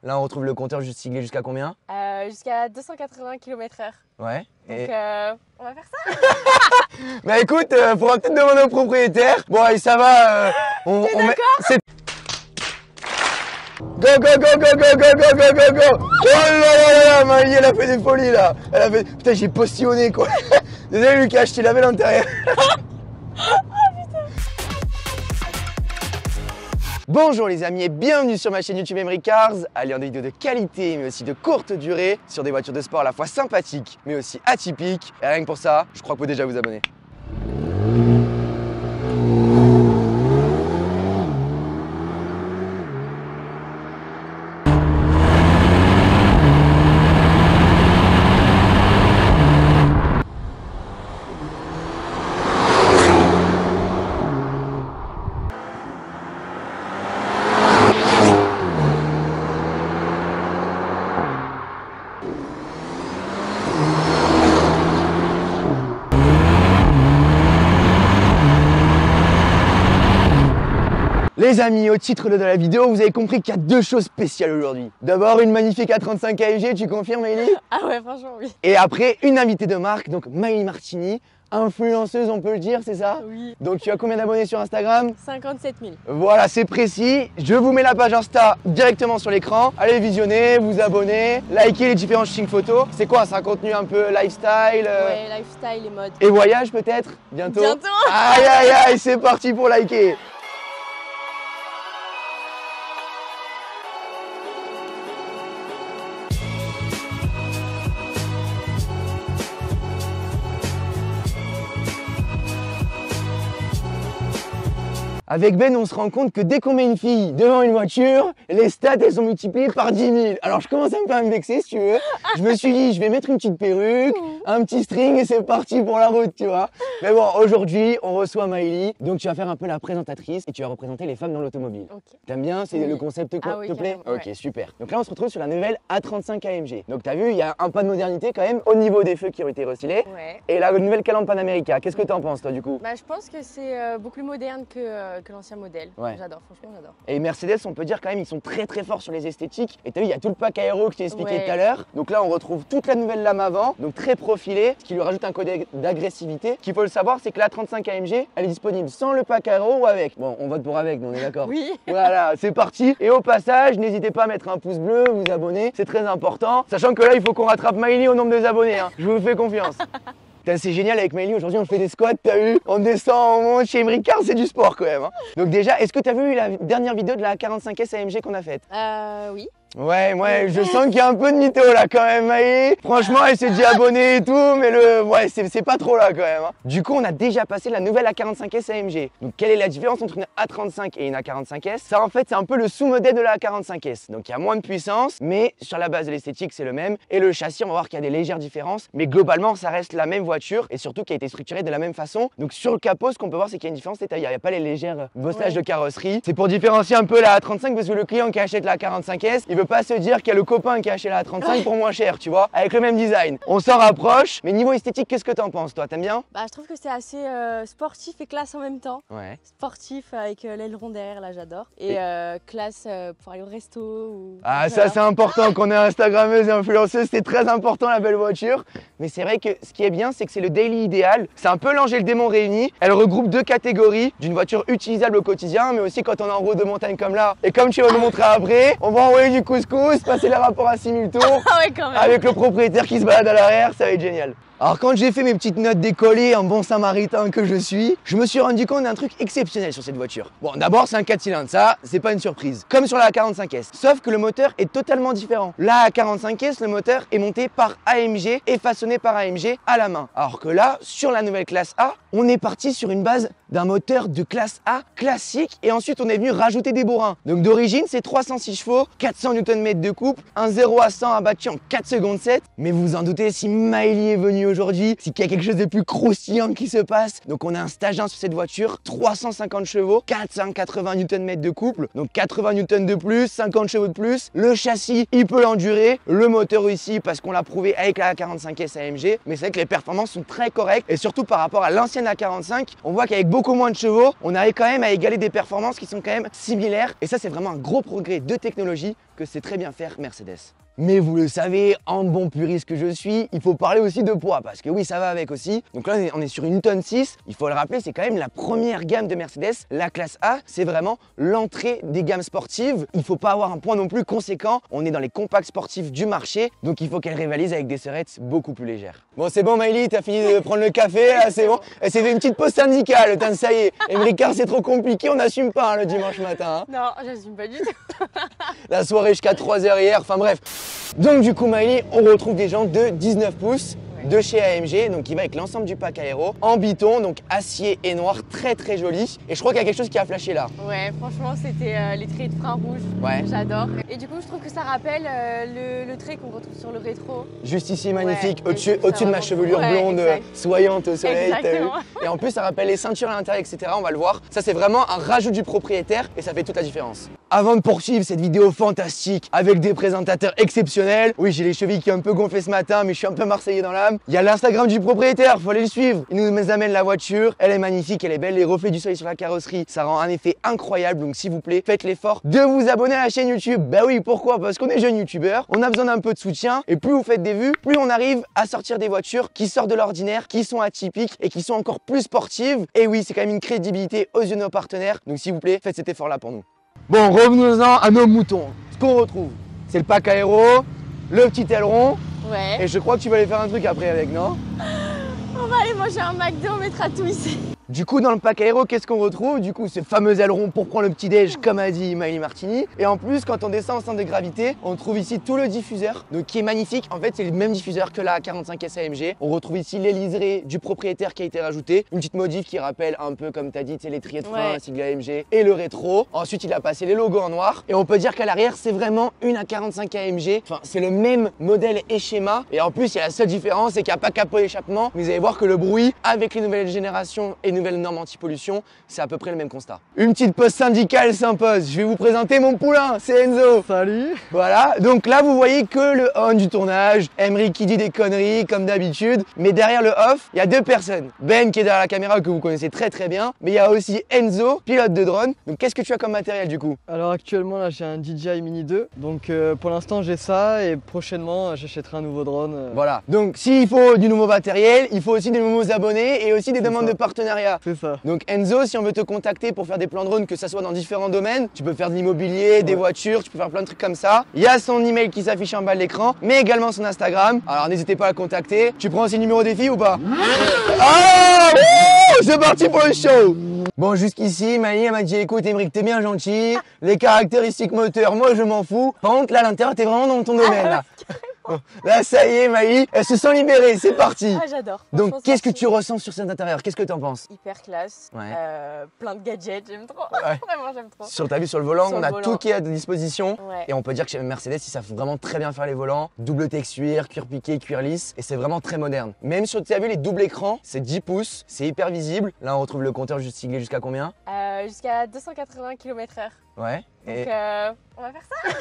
Là, on retrouve le compteur juste siglé jusqu'à combien? Jusqu'à 280 km/h. Ouais. Donc on va faire ça. Bah écoute, faudra peut-être demander au propriétaire. Bon, allez, ça va. C'est go go go go go go go go go go. Oh là là là, Maïli, elle a fait des folies là. Elle a fait... Putain, j'ai postillonné quoi. Désolé Lucas, je t'ai lavé l'intérieur. Bonjour les amis et bienvenue sur ma chaîne YouTube Emery Cars. Allez, en des vidéos de qualité mais aussi de courte durée sur des voitures de sport à la fois sympathiques mais aussi atypiques. Et rien que pour ça, je crois que vous pouvez déjà vous abonner. Les amis, au titre de la vidéo, vous avez compris qu'il y a deux choses spéciales aujourd'hui. D'abord, une magnifique A35 AMG, tu confirmes Maïli? Ah ouais, franchement, oui. Et après, une invitée de marque, donc Maïli Martini, influenceuse, on peut le dire, c'est ça? Oui. Donc tu as combien d'abonnés sur Instagram? 57 000. Voilà, c'est précis. Je vous mets la page Insta directement sur l'écran. Allez visionner, vous abonner, liker les différents shootings photos. C'est quoi? C'est un contenu un peu lifestyle Ouais, lifestyle et mode. Et voyage peut-être? Bientôt? Bientôt. Aïe aïe aïe, c'est parti pour liker. Avec Ben, on se rend compte que dès qu'on met une fille devant une voiture, les stats, elles sont multipliées par 10 000. Alors, je commence un peu à me vexer, si tu veux. Je me suis dit, je vais mettre une petite perruque, un petit string et c'est parti pour la route, tu vois. Mais bon, aujourd'hui, on reçoit Maïli. Donc, tu vas faire un peu la présentatrice et tu vas représenter les femmes dans l'automobile. Ok. T'aimes bien? C'est Oui. le concept te plaît? Carrément, Ok, ouais. super. Donc là, on se retrouve sur la nouvelle A35 AMG. Donc, t'as vu, il y a un pas de modernité quand même au niveau des feux qui ont été recelés. Ouais. Et la nouvelle calandre Panamérica. Qu'est-ce que t'en penses, toi, du coup? Bah, je pense que c'est beaucoup plus moderne que l'ancien modèle. Ouais. J'adore, franchement, j'adore. Et Mercedes, on peut dire quand même, ils sont très très forts sur les esthétiques. Et t'as vu, il y a tout le pack aéro que je t'ai expliqué Ouais. tout à l'heure. Donc là, on retrouve toute la nouvelle lame avant, donc très profilée, ce qui lui rajoute un côté d'agressivité. Ce qu'il faut le savoir, c'est que la 35 AMG, elle est disponible sans le pack aéro ou avec. Bon, on vote pour avec, mais on est d'accord. Oui. Voilà, c'est parti. Et au passage, n'hésitez pas à mettre un pouce bleu, vous abonner, c'est très important. Sachant que là, il faut qu'on rattrape Maïli au nombre des abonnés. Hein. Je vous fais confiance. Putain, c'est génial avec Maïli, aujourd'hui on fait des squats, t'as vu? On descend, on monte chez Emery Cars, c'est du sport quand même. Hein. Donc déjà, est-ce que t'as vu la dernière vidéo de la 45S AMG qu'on a faite? Oui. Ouais, je sens qu'il y a un peu de mytho là quand même, Maïli. Franchement, elle s'est dit abonnée et tout, mais c'est pas trop là quand même. Hein. Du coup, on a déjà passé la nouvelle A45S AMG. Donc, quelle est la différence entre une A35 et une A45S? Ça, en fait, c'est un peu le sous-modèle de la A45S. Donc, il y a moins de puissance, mais sur la base de l'esthétique, c'est le même. Et le châssis, on va voir qu'il y a des légères différences, mais globalement, ça reste la même voiture et surtout qui a été structurée de la même façon. Donc, sur le capot, ce qu'on peut voir, c'est qu'il y a une différence, c'est qu'il n'y a pas les légères bosselages de carrosserie. C'est pour différencier un peu la A35 parce que le client qui achète la 45S, il veut pas se dire qu'il y a le copain qui a acheté la A35 pour moins cher, tu vois, avec le même design. On s'en rapproche, mais niveau esthétique, qu'est-ce que t'en penses, toi? T'aimes bien? Bah, je trouve que c'est assez sportif et classe en même temps. Ouais. Sportif avec l'aileron derrière, là j'adore. Et classe pour aller au resto. Ou... Ah, voilà. ça c'est important qu'on est Instagrammeuse et influenceuse, c'est très important la belle voiture. Mais c'est vrai que ce qui est bien, c'est que c'est le daily idéal. C'est un peu l'ange et le démon réunis. Elle regroupe deux catégories d'une voiture utilisable au quotidien, mais aussi quand on est en route de montagne comme là. Et comme tu vas nous montrer après, on va envoyer du couscous, passer les rapports à 6000 tours. Ah ouais, quand même. Avec le propriétaire qui se balade à l'arrière, ça va être génial. Alors quand j'ai fait mes petites notes d'écolier en bon samaritain que je suis, je me suis rendu compte d'un truc exceptionnel sur cette voiture. Bon, d'abord c'est un 4 cylindres, ça c'est pas une surprise, comme sur la 45S. Sauf que le moteur est totalement différent. La 45S, le moteur est monté par AMG et façonné par AMG à la main. Alors que là, sur la nouvelle classe A, on est parti sur une base d'un moteur de classe A classique et ensuite on est venu rajouter des bourrins. Donc d'origine c'est 306 chevaux, 400 Nm de couple, un 0 à 100 abattu en 4 secondes 7. Mais vous vous en doutez, si Maïli est venu aujourd'hui, c'est qu'il y a quelque chose de plus croustillant qui se passe. Donc on a un stage 1 sur cette voiture, 350 chevaux, 480 Nm de couple, donc 80 Nm de plus, 50 chevaux de plus. Le châssis, il peut l'endurer. Le moteur aussi, parce qu'on l'a prouvé avec la A45S AMG. Mais c'est vrai que les performances sont très correctes. Et surtout par rapport à l'ancienne A45, on voit qu'avec beaucoup moins de chevaux, on arrive quand même à égaler des performances qui sont quand même similaires. Et ça, c'est vraiment un gros progrès de technologie que sait très bien faire Mercedes. Mais vous le savez, en bon puriste que je suis, il faut parler aussi de poids, parce que oui, ça va avec aussi. Donc là, on est sur une tonne 6. Il faut le rappeler, c'est quand même la première gamme de Mercedes. La classe A, c'est vraiment l'entrée des gammes sportives. Il ne faut pas avoir un poids non plus conséquent. On est dans les compacts sportifs du marché, donc il faut qu'elle rivalise avec des serrettes beaucoup plus légères. Bon, c'est bon, Maëlie, t'as fini de prendre le café, là, c'est bon. Elle s'est fait une petite pause syndicale, ça y est. Émeric Carr, c'est trop compliqué, on n'assume pas hein, le dimanche matin. Hein. Non, j'assume pas du tout. La soirée jusqu'à 3h hier, enfin bref. Donc du coup Maëlie, on retrouve des jantes de 19 pouces de chez AMG, donc qui va avec l'ensemble du pack aéro, en biton, donc acier et noir, très très joli. Et je crois qu'il y a quelque chose qui a flashé là. Ouais, franchement, c'était les traits de frein rouge. Ouais. J'adore. Et du coup, je trouve que ça rappelle le trait qu'on retrouve sur le rétro. Juste ici, magnifique, Ouais, au-dessus de ma chevelure blonde, soyante au soleil. Exactement. Et en plus, ça rappelle les ceintures à l'intérieur, etc. On va le voir. Ça, c'est vraiment un rajout du propriétaire et ça fait toute la différence. Avant de poursuivre cette vidéo fantastique avec des présentateurs exceptionnels, oui, j'ai les chevilles qui ont un peu gonflé ce matin, mais je suis un peu marseillais dans l'âme. Il y a l'Instagram du propriétaire, faut aller le suivre. Il nous amène la voiture, elle est magnifique, elle est belle, les reflets du soleil sur la carrosserie, ça rend un effet incroyable. Donc s'il vous plaît, faites l'effort de vous abonner à la chaîne YouTube. Bah oui, pourquoi? Parce qu'on est jeunes youtubeurs, on a besoin d'un peu de soutien et plus vous faites des vues, plus on arrive à sortir des voitures qui sortent de l'ordinaire, qui sont atypiques et qui sont encore plus sportives. Et oui, c'est quand même une crédibilité aux yeux de nos partenaires. Donc s'il vous plaît, faites cet effort là pour nous. Bon, revenons-en à nos moutons. Ce qu'on retrouve, c'est le pack aéro, le petit aileron. Ouais. Et je crois que tu vas aller faire un truc après avec, non? On va aller manger un McDo, on mettra tout ici. Du coup, dans le pack aéro, qu'est-ce qu'on retrouve? Du coup, ce fameux aileron pour prendre le petit-déj, comme a dit Maëlie Martini. Et en plus, quand on descend au centre de gravité, on trouve ici tout le diffuseur, donc qui est magnifique. En fait, c'est le même diffuseur que la 45S AMG. On retrouve ici les liserés du propriétaire qui a été rajouté. Une petite modif qui rappelle un peu, comme tu as dit, l'étrier de frein, Ouais. la sigle AMG et le rétro. Ensuite, il a passé les logos en noir. Et on peut dire qu'à l'arrière, c'est vraiment une A45 AMG. Enfin, c'est le même modèle et schéma. Et en plus, il y a la seule différence, c'est qu'il n'y a pas capot d'échappement. Vous allez voir que le bruit, avec les nouvelles générations et nouvelles normes anti-pollution, c'est à peu près le même constat. Une petite pause syndicale s'impose. Je vais vous présenter mon poulain, c'est Enzo. Salut. Voilà, donc là vous voyez que le on du tournage, Émeric qui dit des conneries comme d'habitude, mais derrière le off, il y a deux personnes. Ben qui est derrière la caméra que vous connaissez très très bien, mais il y a aussi Enzo, pilote de drone. Donc qu'est-ce que tu as comme matériel du coup? Alors actuellement là j'ai un DJI Mini 2, donc pour l'instant j'ai ça et prochainement j'achèterai un nouveau drone. Voilà, donc s'il faut du nouveau matériel, il faut aussi des nouveaux abonnés et aussi des demandes de partenariat. C'est ça. Donc Enzo, si on veut te contacter pour faire des plans drone, que ça soit dans différents domaines, tu peux faire de l'immobilier, des voitures, tu peux faire plein de trucs comme ça. Il y a son email qui s'affiche en bas de l'écran, mais également son Instagram. Alors n'hésitez pas à le contacter. Tu prends aussi le numéro des filles ou pas? Ah, c'est parti pour le show. Bon, jusqu'ici, Maëlie m'a dit écoute, Émeric, t'es bien gentil. Les caractéristiques moteurs, moi je m'en fous. Par contre, là, à l'intérieur, t'es vraiment dans ton domaine là. Là, ça y est, Maëlie, elle se sent libérée, c'est parti. Ah, j'adore. Donc, qu'est-ce que tu ressens sur cet intérieur? Qu'est-ce que t'en penses? Hyper classe. Ouais. Plein de gadgets, j'aime trop. Ouais. Vraiment, j'aime trop. T'as vu sur le volant, Sur on le a volant. tout qui est à disposition. Ouais. Et on peut dire que chez Mercedes, ils savent vraiment très bien faire les volants. Double texture, cuir piqué, cuir lisse. Et c'est vraiment très moderne. Même sur, tu as vu les doubles écrans, c'est 10 pouces, c'est hyper visible. Là, on retrouve le compteur juste siglé jusqu'à combien? Jusqu'à 280 km/h. Ouais. Donc, Et... on va faire ça.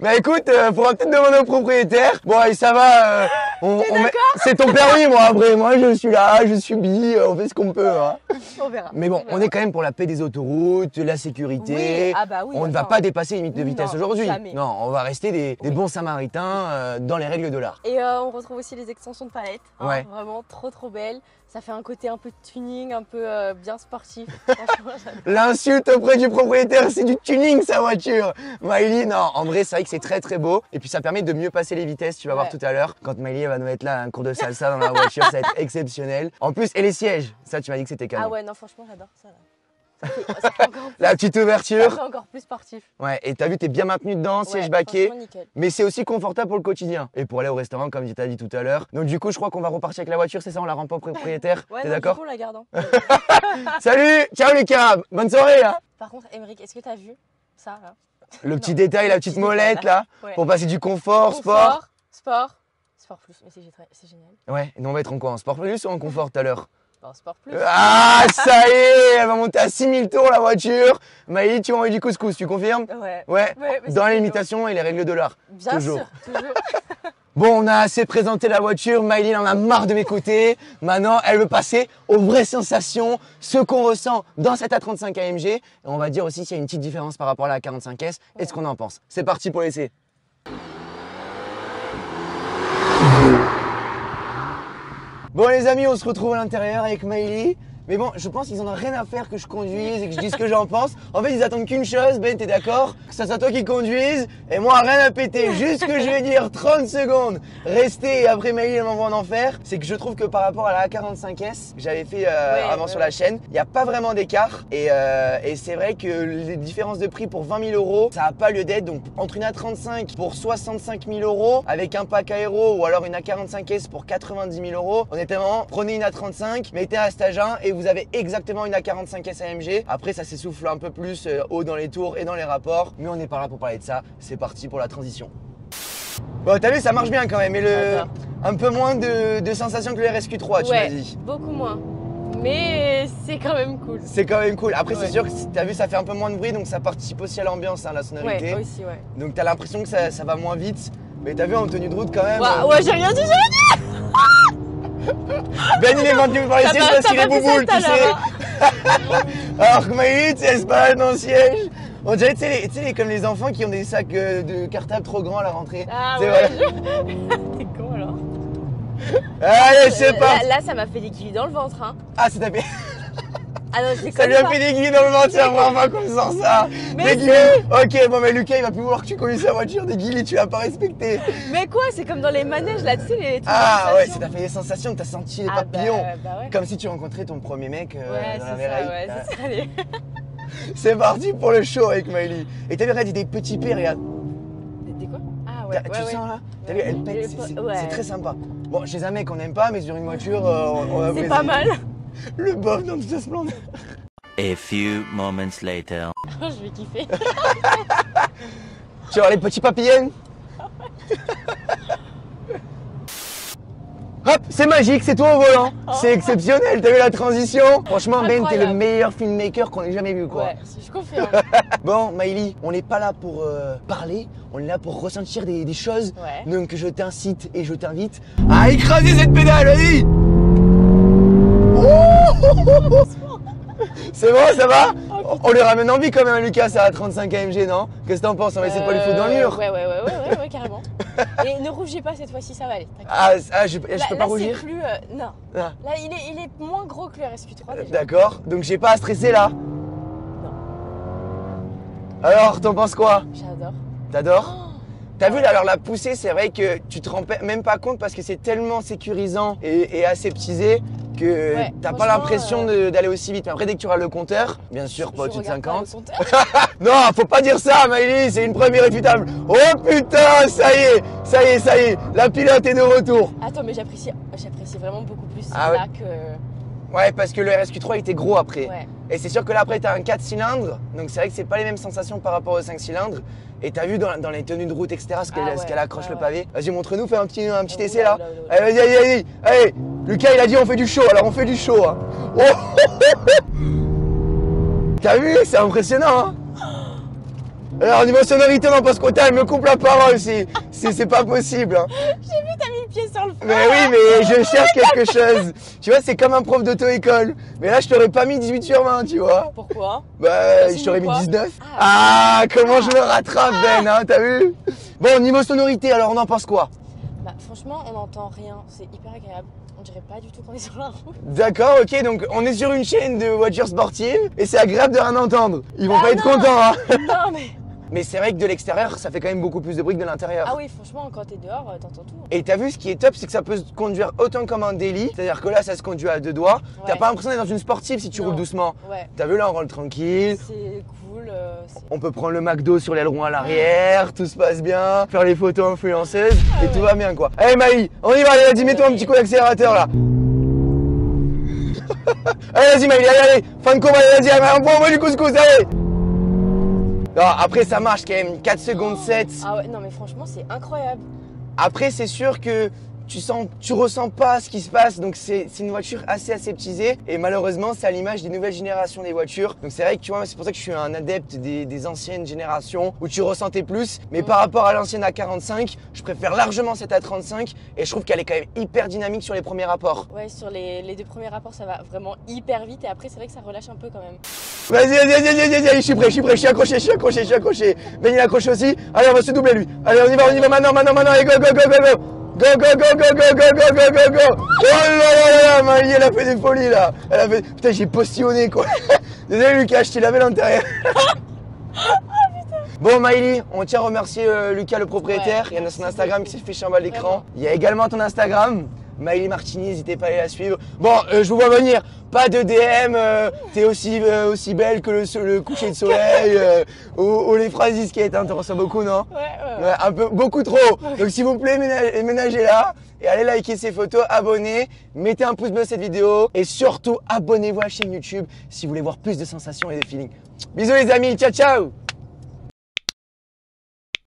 Bah écoute, faudra peut-être demander au propriétaire. Bon, allez, ça va. C'est ton permis, moi, après. Moi, je suis là, je subis, on fait ce qu'on peut. Hein. On verra. Mais bon, on est quand même pour la paix des autoroutes, la sécurité. Oui. Ah bah oui, on ne va attends. pas dépasser les limites de Non, vitesse aujourd'hui. jamais. Non, on va rester des bons samaritains dans les règles de l'art. Et on retrouve aussi les extensions de palette. Hein, Ouais. Vraiment trop belles. Ça fait un côté un peu de tuning, un peu bien sportif. Franchement, j'adore. L'insulte auprès du propriétaire, c'est du tuning sa voiture. Maëlie, non, en vrai, c'est vrai que c'est très très beau. Et puis ça permet de mieux passer les vitesses, tu vas voir Ouais. tout à l'heure. Quand Maëlie va nous mettre là un cours de salsa dans la voiture, ça va être exceptionnel. En plus, et les sièges, ça tu m'as dit que c'était canon. Ah ouais, non, franchement, j'adore ça. Là. Ça fait encore plus, La petite ça ouverture. fait encore plus sportif. Ouais, et t'as vu, t'es bien maintenu dedans, siège Ouais, baquet. franchement, nickel. Mais c'est aussi confortable pour le quotidien. Et pour aller au restaurant, comme tu t'as dit tout à l'heure. Donc du coup, je crois qu'on va repartir avec la voiture, c'est ça? On la rend pas au propriétaire. Ouais, T'es non, d'accord? du coup, on la garde. Hein. Salut, ciao les carabes, bonne soirée hein. Par contre, Émeric, est-ce que t'as vu ça là? Le petit Non, détail, le la petit petite détail, molette là, Ouais. pour passer du confort, sport. Sport. Sport Plus, mais c'est génial. Ouais, nous on va être en quoi? En Sport Plus ou en confort tout à l'heure? En Sport Plus. Ah, ça y est, elle va monter à 6000 tours la voiture. Maïli, tu vas envoyer du couscous, tu confirmes? Ouais. Ouais, mais dans c'est l'imitation et les règles de l'art. Bien Toujours. sûr, toujours. Bon, on a assez présenté la voiture, Maïli en a marre de m'écouter. Maintenant, elle veut passer aux vraies sensations, ce qu'on ressent dans cette A35 AMG. Et on va dire aussi s'il y a une petite différence par rapport à la A45S et ce qu'on en pense. C'est parti pour l'essai. Bon les amis, on se retrouve à l'intérieur avec Maïli. Mais bon, je pense qu'ils en ont rien à faire que je conduise et que je dise ce que j'en pense. En fait, ils attendent qu'une chose, Ben, t'es d'accord? Que ça soit toi qui conduise et moi, rien à péter. Juste ce que je vais dire, 30 secondes. Restez et après Maïli, elle m'envoie en enfer. C'est que je trouve que par rapport à la A45S que j'avais fait avant sur la chaîne, il n'y a pas vraiment d'écart. Et c'est vrai que les différences de prix pour 20 000 €, ça n'a pas lieu d'être. Donc entre une A35 pour 65 000 € avec un pack aéro ou alors une A45S pour 90 000 €, honnêtement, prenez une A35, mettez un stage 1 et vous avez exactement une A45S AMG. Après, ça s'essouffle un peu plus haut dans les tours et dans les rapports. Mais on n'est pas là pour parler de ça. C'est parti pour la transition. Bon, t'as vu, ça marche bien quand même. Et un peu moins de sensations que le RSQ3, tu m'as dit. Beaucoup moins. Mais c'est quand même cool. C'est quand même cool. Après, c'est sûr que t'as vu, ça fait un peu moins de bruit, donc ça participe aussi à l'ambiance, hein, la sonorité. Ouais, aussi, ouais. Donc t'as l'impression que ça va moins vite. Mais t'as vu, en tenue de route quand même. Ouais, j'ai rien dit, Ben il est maintenu par les sièges parce qu'il est bouboule, tu sais. Alors que Maïli, elle se balade dans le siège. On dirait, tu sais, comme les enfants qui ont des sacs de cartable trop grands à la rentrée. Ah ouais. Voilà. T'es con alors. Allez, c'est parti. Là, ça m'a fait des guillis dans le ventre, hein. Ah, c'est tapé. Ah non, c'est Ça comme lui a ça. fait des guillis dans le ventre, c'est la première fois qu'on sent ça. Mais des guillis. Ok, bon, mais Lucas, il va plus vouloir que tu conduises sa voiture. Des guillis, tu l'as pas respecté. Mais quoi, c'est comme dans les manèges, là, tu sais, les... Ah ouais, ça t'a fait des sensations, t'as senti les papillons. Bah ouais. Comme si tu rencontrais ton premier mec dans la vraie vie. Ouais, c'est ça, allez. C'est parti pour le show avec Maïli. Et t'as vu, regarde, il y a des petits P, regarde. Des quoi? Ah ouais, Tu sens là? T'as vu, elle pète, c'est très sympa. Bon, chez un mec qu'on n'aime pas, mais sur une voiture, on va c'est pas mal. Le bof dans toute sa splendeur. A few moments later. Je vais kiffer. Tu vas voir les petits papillons? Hop, c'est magique, c'est toi au volant. C'est exceptionnel, t'as vu la transition? Franchement, Ben, t'es le meilleur filmmaker qu'on ait jamais vu, quoi. Ouais, je confirme. Bon, Maïli, on n'est pas là pour parler, on est là pour ressentir des choses. Ouais. Donc je t'incite et je t'invite à écraser cette pédale, vas-y. C'est bon, ça va? On lui ramène en vie quand même, Lucas, à 35 AMG, non? Qu'est-ce que t'en penses? On va essayer de pas lui foutre dans le mur. Ouais, carrément. Et ne rougis pas cette fois-ci, ça va aller. Je peux pas rougir? Plus, non. Ah. Là, il est moins gros que le RSQ3 déjà. D'accord, donc j'ai pas à stresser là? Non. Alors, t'en penses quoi? J'adore. T'adores? T'as vu, alors la poussée, c'est vrai que tu te rends même pas compte parce que c'est tellement sécurisant et aseptisé que t'as pas l'impression d'aller aussi vite. Mais après, dès que tu auras le compteur, bien sûr, pas au-dessus de 50. Non, faut pas dire ça, Maïli, c'est une preuve irréfutable. Oh putain, ça y est, la pilote est de retour. Attends, mais j'apprécie vraiment beaucoup plus Ah là que... Ouais, parce que le RSQ3 était gros après. Ouais. Et c'est sûr que là, après, t'as un 4 cylindres. Donc c'est vrai que c'est pas les mêmes sensations par rapport aux 5 cylindres. Et t'as vu dans les tenues de route, etc., ce qu'elle accroche le pavé. Vas-y, montre-nous, fais un petit essai là. Allez, vas-y. Allez, Lucas, il a dit on fait du show, alors on fait du show. Hein. Oh. T'as vu, c'est impressionnant. Hein. Alors, niveau sonorité, on en passe quoi? Elle me coupe la parole, c'est pas possible. Hein. J'ai vu, t'as mis le pied sur le frein. Mais oui, mais je cherche quelque chose. Tu vois, c'est comme un prof d'auto-école. Mais là, je t'aurais pas mis 18 sur 20, tu vois. Pourquoi? Bah, je t'aurais mis 19. Ah, comment je le rattrape, Ben, hein, t'as vu? Bon, niveau sonorité, alors on en pense quoi? Bah, franchement, on n'entend rien. C'est hyper agréable. On dirait pas du tout qu'on est sur la route. D'accord, ok, donc on est sur une chaîne de voitures sportives et c'est agréable de rien entendre. Ils vont pas être contents, hein. Non, mais... Mais c'est vrai que de l'extérieur, ça fait quand même beaucoup plus de bruit que de l'intérieur. Ah oui, franchement, quand t'es dehors, t'entends tout. Et t'as vu, ce qui est top, c'est que ça peut se conduire autant comme un daily. C'est-à-dire que là, ça se conduit à deux doigts. Ouais. T'as pas l'impression d'être dans une sportive si tu roules doucement. Ouais. T'as vu, là, on roule tranquille. C'est cool. On peut prendre le McDo sur l'aileron à l'arrière, tout se passe bien, faire les photos influenceuses et tout va bien, quoi. Allez, Maïli, on y va, allez, vas-y, mets-toi un petit coup d'accélérateur, là. Allez, vas-y, Maïli, allez, fin de courbe, allez, vas-y, on voit du couscous, allez. Non, après ça marche quand même, 4 secondes 7. Ah ouais, non mais franchement c'est incroyable. Après c'est sûr que tu ressens pas ce qui se passe. Donc c'est une voiture assez aseptisée et malheureusement c'est à l'image des nouvelles générations des voitures. Donc c'est vrai que tu vois, c'est pour ça que je suis un adepte des anciennes générations où tu ressentais plus. Mais par rapport à l'ancienne A45, je préfère largement cette A35 et je trouve qu'elle est quand même hyper dynamique sur les premiers rapports. Ouais, sur les 2 premiers rapports, ça va vraiment hyper vite et après, c'est vrai que ça relâche un peu quand même. Vas-y, je suis prêt, je suis accroché. Ben il est accroché aussi. Allez, on va se doubler lui. Allez, on y va maintenant. Allez, go. Go. Oh là là, Maïli, elle a fait des folies là. Putain, j'ai postillonné quoi. Désolé Lucas, je t'ai lavé l'intérieur. Bon Maïli, on tient à remercier Lucas le propriétaire. Il y a son Instagram qui s'est fait à l'écran. Il y a également ton Instagram. Maïli Martini, n'hésitez pas à aller la suivre. Bon, je vous vois venir, pas de DM, t'es aussi belle que le coucher de soleil, ou les phrases skate, hein, t'en reçois beaucoup, non? Ouais, un peu, beaucoup trop. Donc s'il vous plaît, ménagez-la et allez liker ces photos, abonnez, mettez un pouce bleu à cette vidéo et surtout abonnez-vous à la chaîne YouTube si vous voulez voir plus de sensations et de feelings. Bisous les amis, ciao ciao!